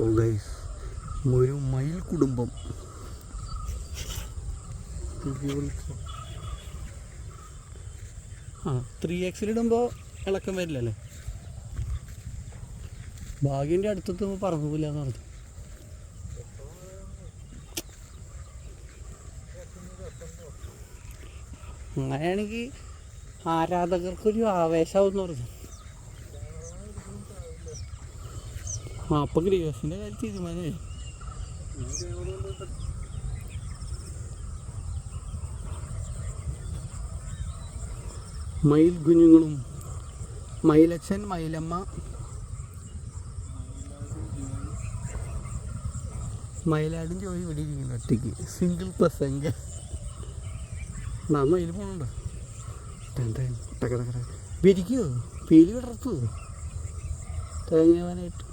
ഓ guys, ഒരു മയിൽ കുടുംബം. ആ 3X ഇളക്കം വരില്ലല്ലേ? ഭാഗ്യൻ്റെ അടുത്തെത്തുമ്പോൾ പറന്നു പോയില്ല എന്ന് പറഞ്ഞു. അങ്ങനെയാണെങ്കിൽ ആരാധകർക്കൊരു ആവേശമാവും എന്ന് പറഞ്ഞു. അപ്പം ഗ്രീവസിൻ്റെ കാര്യം തീരുമാനമായി. മയിൽ കുഞ്ഞുങ്ങളും മയിലച്ഛൻ, മയിലമ്മ, മയിലാടും ജോയി ഇവിടെ ഇരിക്കുന്നു ഒറ്റയ്ക്ക്, സിംഗിൾ പ്രസംഗ. മയിൽ പോകണുണ്ടോ? വിരിക്കുമോ? പീലി വിടർത്തുമോ തേങ്ങാനായിട്ട്?